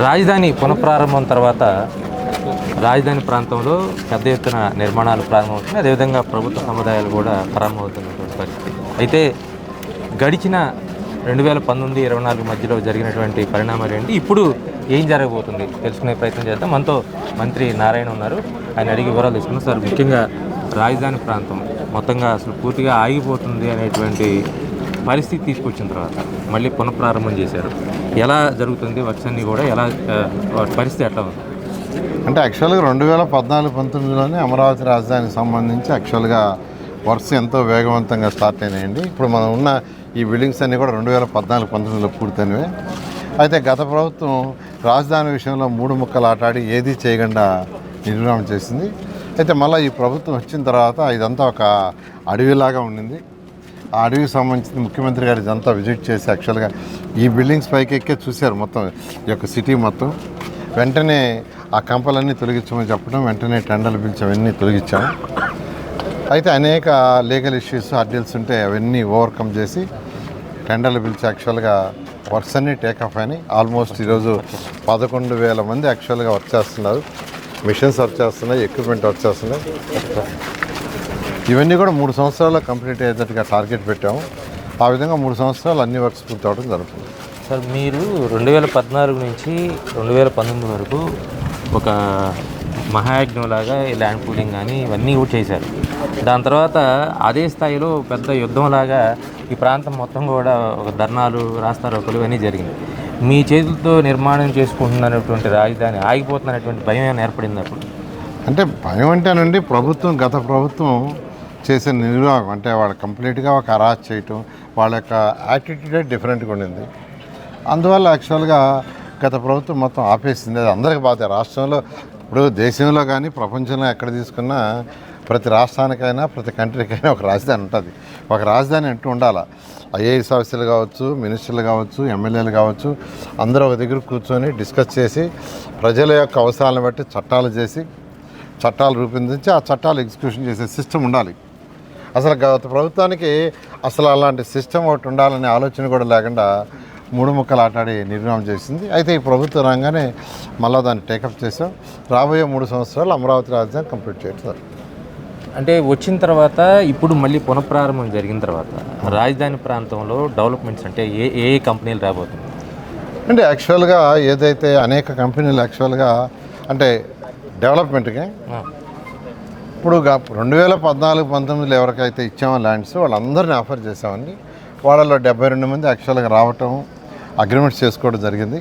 రాజధాని పునఃప్రారంభం తర్వాత రాజధాని ప్రాంతంలో పెద్ద ఎత్తున నిర్మాణాలు ప్రారంభమవుతున్నాయి. అదేవిధంగా ప్రభుత్వ సముదాయాలు కూడా ప్రారంభమవుతున్నటువంటి పరిస్థితి. అయితే గడిచిన 2019-24 మధ్యలో జరిగినటువంటి పరిణామాలు ఏంటి, ఇప్పుడు ఏం జరగబోతుంది తెలుసుకునే ప్రయత్నం చేద్దాం. మనతో మంత్రి నారాయణ ఉన్నారు, ఆయన అడిగి వివరాలు తీసుకున్నాం. సార్, ముఖ్యంగా రాజధాని ప్రాంతం మొత్తంగా అసలు పూర్తిగా ఆగిపోతుంది అనేటువంటి పరిస్థితి తీసుకొచ్చిన తర్వాత మళ్ళీ పునఃప్రారంభం చేశారు. ఎలా జరుగుతుంది వర్క్స్ అన్నీ కూడా, ఎలా పరిస్థితి ఎట్లా ఉంది? అంటే యాక్చువల్గా 2014-19లోనే అమరావతి రాజధానికి సంబంధించి యాక్చువల్గా వర్క్స్ ఎంతో వేగవంతంగా స్టార్ట్ అయినాయండి. ఇప్పుడు మనం ఉన్న ఈ బిల్డింగ్స్ అన్నీ కూడా 2014-19లో పూర్తయినవే. అయితే గత ప్రభుత్వం రాజధాని విషయంలో మూడు ముక్కలు ఆటాడి ఏదీ చేయకుండా నిర్మాణం చేసింది. అయితే మళ్ళీ ఈ ప్రభుత్వం వచ్చిన తర్వాత ఇదంతా ఒక అడవిలాగా ఉండింది. ఆ అడవికి సంబంధించి ముఖ్యమంత్రి గారు ఇదంతా విజిట్ చేసి యాక్చువల్గా ఈ బిల్డింగ్స్ పైకి ఎక్కే చూశారు మొత్తం ఈ యొక్క సిటీ మొత్తం. వెంటనే ఆ కంపలన్నీ తొలగించమని చెప్పడం, వెంటనే టెండర్లు పిలిచి అవన్నీ తొలగించాము. అయితే అనేక లీగల్ ఇష్యూస్ అడ్డీల్స్ ఉంటే అవన్నీ ఓవర్కమ్ చేసి టెండర్లు పిలిచి యాక్చువల్గా వర్క్స్ అన్నీ టేకఫ్ అయినాయి. ఆల్మోస్ట్ ఈరోజు 11,000 మంది యాక్చువల్గా వర్క్ చేస్తున్నారు. మిషన్స్ వర్క్ చేస్తున్నాయి, ఎక్విప్మెంట్ వర్క్ చేస్తున్నాయి. ఇవన్నీ కూడా 3 సంవత్సరాల్లో కంప్లీట్ అయ్యేటట్టుగా టార్గెట్ పెట్టాము. ఆ విధంగా 3 సంవత్సరాలు అన్ని వర్క్స్ పూర్తి అవడం జరుగుతుంది. సార్, మీరు 2014 నుంచి 2019 వరకు ఒక మహాయజ్ఞంలాగా ఈ ల్యాండ్ పూలింగ్ కానీ ఇవన్నీ కూడా చేశారు. దాని తర్వాత అదే స్థాయిలో పెద్ద యుద్ధంలాగా ఈ ప్రాంతం మొత్తం కూడా ఒక ధర్నాలు, రాస్తారోకలు ఇవన్నీ జరిగింది. మీ చేతులతో నిర్మాణం చేసుకుంటున్నటువంటి రాజధాని ఆగిపోతున్నటువంటి భయం ఏమైనా ఏర్పడింది అప్పుడు? అంటే భయం అంటేనండి, గత ప్రభుత్వం చేసే నిర్వాహకం అంటే వాళ్ళు కంప్లీట్గా ఒక అరాచ్ చేయటం, వాళ్ళ యొక్క యాటిట్యూడే డిఫరెంట్గా ఉండింది. అందువల్ల యాక్చువల్గా గత ప్రభుత్వం మొత్తం ఆపేసింది. అది అందరికీ బాధ. రాష్ట్రంలో ఇప్పుడు దేశంలో కానీ ప్రపంచంలో ఎక్కడ తీసుకున్నా ప్రతి రాష్ట్రానికైనా ప్రతి కంట్రీకైనా ఒక రాజధాని ఉంటుంది. ఒక రాజధాని అంటూ ఉండాలి. ఐఏఎస్ ఆఫీసర్లు కావచ్చు, మినిస్టర్లు కావచ్చు, ఎమ్మెల్యేలు కావచ్చు, అందరూ ఒక దగ్గర కూర్చొని డిస్కస్ చేసి ప్రజల యొక్క అవసరాలను బట్టి చట్టాలు చేసి చట్టాలు రూపొందించి ఆ చట్టాలు ఎగ్జిక్యూషన్ చేసే సిస్టమ్ ఉండాలి. అసలు గత ప్రభుత్వానికి అసలు అలాంటి సిస్టమ్ ఒకటి ఉండాలనే ఆలోచన కూడా లేకుండా మూడు ముక్కలు ఆటాడి నిర్మాణం చేసింది. అయితే ఈ ప్రభుత్వం రాగానే మళ్ళీ దాన్ని టేకప్ చేసాం. రాబోయే 3 సంవత్సరాలు అమరావతి రాజధాని కంప్లీట్ చేయడం. అంటే వచ్చిన తర్వాత ఇప్పుడు మళ్ళీ పునఃప్రారంభం జరిగిన తర్వాత రాజధాని ప్రాంతంలో డెవలప్మెంట్స్ అంటే ఏ కంపెనీలు రాబోతుంది? అంటే యాక్చువల్గా ఏదైతే అనేక కంపెనీలు యాక్చువల్గా అంటే డెవలప్మెంట్కి ఇప్పుడు 2014-19లో ఎవరికైతే ఇచ్చామో ల్యాండ్స్ వాళ్ళందరినీ ఆఫర్ చేసామండి. వాళ్ళలో 72 మంది యాక్చువల్గా రావటం, అగ్రిమెంట్స్ చేసుకోవడం జరిగింది.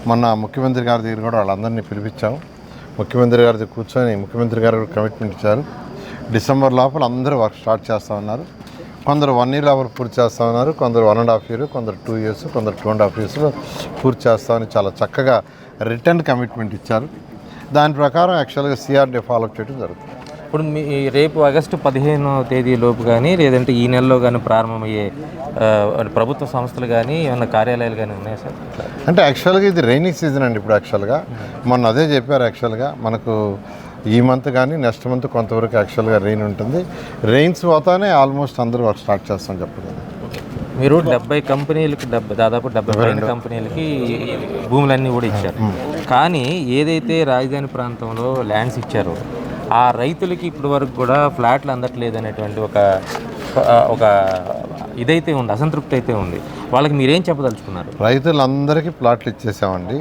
మొన్న ముఖ్యమంత్రి గారి దగ్గర కూడా వాళ్ళందరినీ పిలిపించాము. ముఖ్యమంత్రి గారి కూర్చొని ముఖ్యమంత్రి గారు కమిట్మెంట్ ఇచ్చారు. డిసెంబర్ లోపల అందరూ వర్క్ స్టార్ట్ చేస్తూ ఉన్నారు. కొందరు 1 year లోపల పూర్తి చేస్తూ ఉన్నారు, కొందరు 1.5 years, కొందరు 2 years, కొందరు 2.5 yearsలో పూర్తి చేస్తామని చాలా చక్కగా రిటర్న్ కమిట్మెంట్ ఇచ్చారు. దాని ప్రకారం యాక్చువల్గా సిఆర్డీ ఫాలోఅప్ చేయడం జరుగుతుంది. ఇప్పుడు రేపు ఆగస్టు 15వ తేదీ లోపు కానీ లేదంటే ఈ నెలలో కానీ ప్రారంభమయ్యే ప్రభుత్వ సంస్థలు కానీ ఏమైనా కార్యాలయాలు కానీ ఉన్నాయా సార్? అంటే యాక్చువల్గా ఇది రైనీ సీజన్ అండి. ఇప్పుడు యాక్చువల్గా మొన్న అదే చెప్పారు. యాక్చువల్గా మనకు ఈ మంత్ కానీ నెక్స్ట్ మంత్ కొంతవరకు యాక్చువల్గా రెయిన్ ఉంటుంది. రెయిన్స్ పోతానే ఆల్మోస్ట్ అందరూ వర్క్ స్టార్ట్ చేస్తామని చెప్పలేదు. మీరు 70 కంపెనీలకి దాదాపు 72 కంపెనీలకి భూములన్నీ కూడా ఇచ్చారు. కానీ ఏదైతే రాజధాని ప్రాంతంలో ల్యాండ్స్ ఇచ్చారో ఆ రైతులకి ఇప్పటి వరకు కూడా ఫ్లాట్లు అందట్లేదు అనేటువంటి ఒక ఇదైతే ఉంది, అసంతృప్తి అయితే ఉంది. వాళ్ళకి మీరేం చెప్పదలుచుకున్నారు? రైతులందరికీ ప్లాట్లు ఇచ్చేసామండి.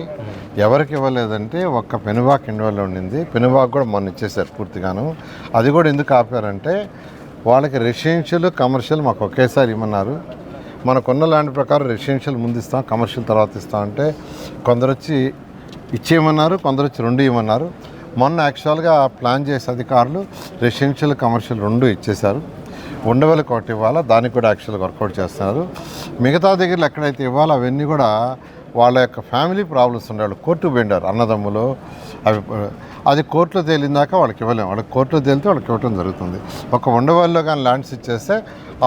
ఎవరికి ఇవ్వలేదంటే ఒక్క పెనుబాక్ ఇండియాలో ఉండింది. పెనుబాక్ కూడా మొన్న ఇచ్చేసారు పూర్తిగాను. అది కూడా ఎందుకు ఆపారంటే వాళ్ళకి రెసిడెన్షియల్, కమర్షియల్ మాకు ఒకేసారి ఇవ్వమన్నారు. మనకున్న ల్యాండ్ ప్రకారం రెసిడెన్షియల్ ముందు ఇస్తాం, కమర్షియల్ తర్వాత ఇస్తామంటే కొందరు వచ్చి ఇచ్చేయమన్నారు, కొందరు వచ్చి 2 ఇవ్వమన్నారు. మొన్న యాక్చువల్గా ప్లాన్ చేసే అధికారులు రెసిడెన్షియల్, కమర్షియల్ 2 ఇచ్చేశారు. ఉండవల్లికి ఒకటి ఇవ్వాలా, దానికి కూడా యాక్చువల్గా వర్కౌట్ చేస్తున్నారు. మిగతా దగ్గరలో ఎక్కడైతే ఇవ్వాలో అవన్నీ కూడా వాళ్ళ యొక్క ఫ్యామిలీ ప్రాబ్లమ్స్ ఉండేవాళ్ళు కోర్టు పోయిండారు అన్నదమ్ములు. అది కోర్టులో తేలిందాక వాళ్ళకి ఇవ్వలేము. వాళ్ళకి కోర్టులో తేలితే వాళ్ళకి ఇవ్వడం జరుగుతుంది. ఒక ఉండవల్లిలో కానీ ల్యాండ్స్ ఇచ్చేస్తే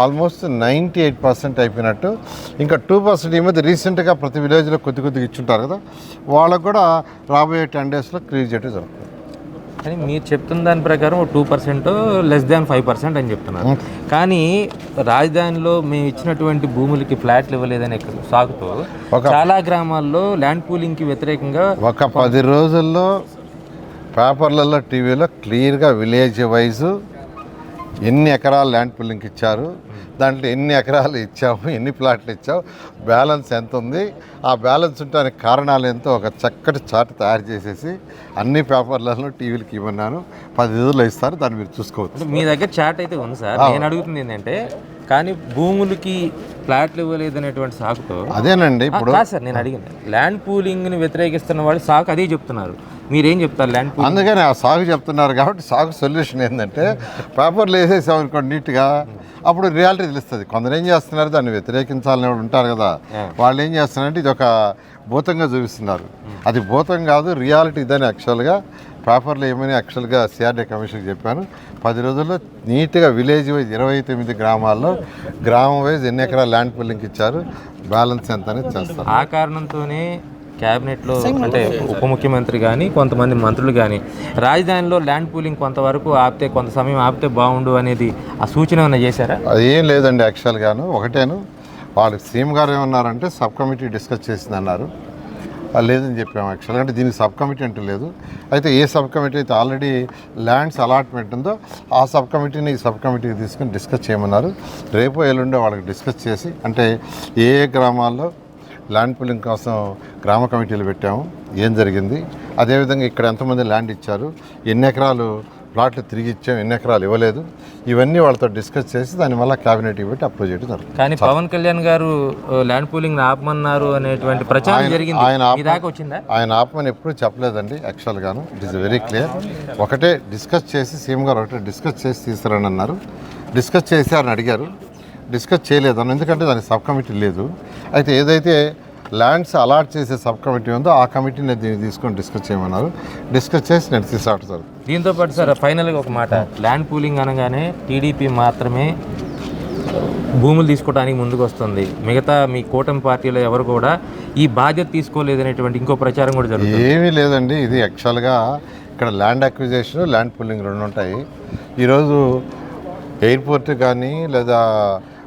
ఆల్మోస్ట్ 98% అయిపోయినట్టు. ఇంకా 2% ఈ మధ్య రీసెంట్గా ప్రతి విలేజ్లో కొద్దిగా ఇచ్చుంటారు కదా, వాళ్ళకు కూడా రాబోయే 10 daysలో క్లియర్ చేయడం జరుగుతుంది. కానీ మీరు చెప్తున్న దాని ప్రకారం 2% లెస్ దాన్ 5% అని చెప్తున్నారు. కానీ రాజధానిలో మేము ఇచ్చినటువంటి భూములకి ఫ్లాట్లు ఇవ్వలేదనే సాగుతో చాలా గ్రామాల్లో ల్యాండ్ పూలింగ్కి వ్యతిరేకంగా ఒక 10 రోజుల్లో పేపర్లలో టీవీలో క్లియర్గా విలేజ్ వైజు ఎన్ని ఎకరాలు ల్యాండ్ పూలింగ్కి ఇచ్చారు, దాంట్లో ఎన్ని ఎకరాలు ఇచ్చాము, ఎన్ని ప్లాట్లు ఇచ్చాము, బ్యాలెన్స్ ఎంత ఉంది, ఆ బ్యాలెన్స్ ఉండడానికి కారణాలు ఎంతో ఒక చక్కటి చార్ట్ తయారు చేసేసి అన్ని పేపర్లలో టీవీలకి ఇవ్వన్నాను. 10 రోజుల్లో ఇస్తారు, దాన్ని మీరు చూసుకోవచ్చు. మీ దగ్గర చాట్ అయితే ఉంది సార్. నేను అడుగుతుంది ఏంటంటే కానీ భూములకి ఫ్లాట్లు ఇవ్వలేదు అనేటువంటి సాకుతో అదేనండి ఇప్పుడు సార్ నేను అడిగింది ల్యాండ్ పూలింగ్ని వ్యతిరేకిస్తున్న వాళ్ళు సాకు అదే చెప్తున్నారు. మీరేం చెప్తారు ల్యాండ్ పూలింగ్? అందుకని ఆ సాగు చెప్తున్నారు కాబట్టి సాగు సొల్యూషన్ ఏంటంటే పేపర్లు వేసేసాం అనుకోండి నీట్గా, అప్పుడు రియాలిటీ తెలుస్తుంది. కొందరు ఏం చేస్తున్నారు, దాన్ని వ్యతిరేకించాలని ఉంటారు కదా, వాళ్ళు ఏం చేస్తున్నారంటే ఇది ఒక భూతంగా చూపిస్తున్నారు. అది భూతం కాదు, రియాలిటీ ఇదని యాక్చువల్గా పేపర్లో ఏమని యాక్చువల్గా సిఆర్డీ కమిషన్కి చెప్పాను. 10 రోజుల్లో నీట్గా విలేజ్ వైజ్ 29 గ్రామాల్లో గ్రామం వైజ్ ఎన్ని ఎకరాలు ల్యాండ్ పూలింగ్కి ఇచ్చారు, బ్యాలెన్స్ ఎంత అనేది చేస్తారు. ఆ కారణంతోనే క్యాబినెట్లో అంటే ఉప ముఖ్యమంత్రి కానీ కొంతమంది మంత్రులు కానీ రాజధానిలో ల్యాండ్ పూలింగ్ కొంతవరకు ఆపితే కొంత సమయం ఆపితే బాగుండు అనేది ఆ సూచన ఏమైనా చేశారా? అది ఏం లేదండి యాక్చువల్గాను. ఒకటేను వాళ్ళకి సీఎం గారు ఏమన్నారంటే సబ్ కమిటీ డిస్కస్ చేసింది అన్నారు. లేదని చెప్పాము యాక్చువల్గా. అంటే దీనికి సబ్ కమిటీ అంటూ లేదు. అయితే ఏ సబ్ కమిటీ అయితే ఆల్రెడీ ల్యాండ్స్ అలాట్మెంట్ ఉందో ఆ సబ్ కమిటీని ఈ సబ్ కమిటీకి తీసుకొని డిస్కస్ చేయమన్నారు. రేపు ఎల్లుండే వాళ్ళకి డిస్కస్ చేసి అంటే ఏ ఏ గ్రామాల్లో ల్యాండ్ పూలింగ్ కోసం గ్రామ కమిటీలు పెట్టాము, ఏం జరిగింది, అదేవిధంగా ఇక్కడ ఎంతమంది ల్యాండ్ ఇచ్చారు, ఎన్ని ఎకరాలు ప్లాట్లు తిరిగి ఇచ్చాం, ఎన్ని ఎకరాలు ఇవ్వలేదు, ఇవన్నీ వాళ్ళతో డిస్కస్ చేసి దాని వల్ల క్యాబినెట్ పెట్టి అప్రూవ్ చేయడం జరుగుతుంది. కానీ పవన్ కళ్యాణ్ గారు ల్యాండ్ పూలింగ్ ఆపమన్నారు అనేటువంటి ప్రచారం జరిగింది. ఆయన ఆపమని ఎప్పుడూ చెప్పలేదండి యాక్చువల్గాను. It is very clear. ఒకటే డిస్కస్ చేసి సీఎం గారు ఒకటే డిస్కస్ చేసి తీసుకురండి అన్నారు. డిస్కస్ చేశారని అడిగారు, డిస్కస్ చేయలేదన్న, ఎందుకంటే దానికి సబ్ కమిటీ లేదు. అయితే ఏదైతే ల్యాండ్స్ అలాట్ చేసే సబ్ కమిటీ ఉందో ఆ కమిటీని దీన్ని తీసుకొని డిస్కస్ చేయమన్నారు. డిస్కస్ చేసి నేను తీసుకురావడం జరుగుతుంది. దీంతో పాటు సార్ ఫైనల్గా ఒక మాట, ల్యాండ్ పూలింగ్ అనగానే టీడీపీ మాత్రమే భూములు తీసుకోవడానికి ముందుకు వస్తుంది, మిగతా మీ కూటమి పార్టీలో ఎవరు కూడా ఈ బాధ్యత తీసుకోలేదనేటువంటి ఇంకో ప్రచారం కూడా జరుగుతుంది. ఏమీ లేదండి, ఇది యాక్చువల్గా ఇక్కడ ల్యాండ్ అక్విజిషన్ ల్యాండ్ పూలింగ్ రెండు ఉంటాయి. ఈరోజు ఎయిర్పోర్ట్ కానీ లేదా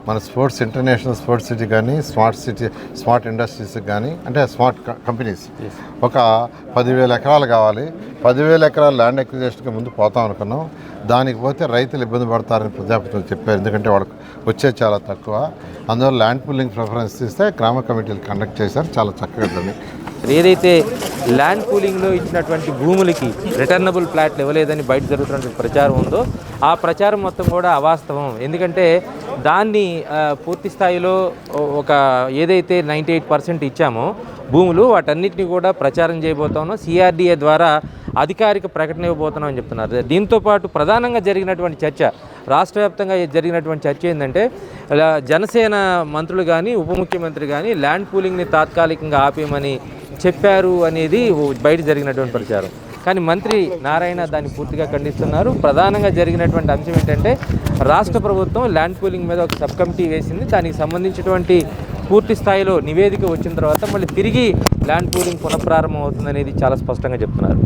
మన స్పోర్ట్స్ ఇంటర్నేషనల్ స్పోర్ట్స్ సిటీ కానీ స్మార్ట్ సిటీ స్మార్ట్ ఇండస్ట్రీస్ కానీ అంటే స్మార్ట్ కంపెనీస్ ఒక 10,000 ఎకరాలు కావాలి. 10,000 ఎకరాలు ల్యాండ్ అక్విజిషన్కి ముందు పోతాం అనుకున్నాం. దానికి పోతే రైతులు ఇబ్బంది పడతారని ప్రజాప్రతినిధులు చెప్పారు, ఎందుకంటే వాళ్ళకి వచ్చేది చాలా తక్కువ. అందువల్ల ల్యాండ్ పూలింగ్ ప్రిఫరెన్స్ ఇస్తే గ్రామ కమిటీలు కండక్ట్ చేశారు, చాలా చక్కగా ఉంది. ఏదైతే ల్యాండ్ పూలింగ్లో ఇచ్చినటువంటి భూములకి రిటర్నబుల్ ప్లాట్లు ఇవ్వలేదని బయట జరుగుతున్నటువంటి ప్రచారం ఉందో ఆ ప్రచారం మొత్తం కూడా అవాస్తవం. ఎందుకంటే దాన్ని పూర్తి స్థాయిలో ఒక ఏదైతే 98% ఇచ్చామో భూములు వాటన్నిటిని కూడా ప్రచారం చేయబోతున్నాం, సిఆర్డీఏ ద్వారా అధికారిక ప్రకటన ఇవ్వబోతున్నాం అని చెప్తున్నారు. దీంతోపాటు ప్రధానంగా జరిగినటువంటి చర్చ, రాష్ట్ర వ్యాప్తంగా జరిగినటువంటి చర్చ ఏంటంటే జనసేన మంత్రులు కానీ ఉప ముఖ్యమంత్రి కానీ ల్యాండ్ పూలింగ్ని తాత్కాలికంగా ఆపేయమని చెప్పారు అనేది బయట జరిగినటువంటి ప్రచారం. కానీ మంత్రి నారాయణ దాన్ని పూర్తిగా ఖండిస్తున్నారు. ప్రధానంగా జరిగినటువంటి అంశం ఏంటంటే రాష్ట్ర ప్రభుత్వం ల్యాండ్ పూలింగ్ మీద ఒక సబ్ కమిటీ వేసింది, దానికి సంబంధించినటువంటి పూర్తి స్థాయిలో నివేదిక వచ్చిన తర్వాత మళ్ళీ తిరిగి ల్యాండ్ పూలింగ్ పునఃప్రారంభం అవుతుందనేది చాలా స్పష్టంగా చెప్తున్నారు.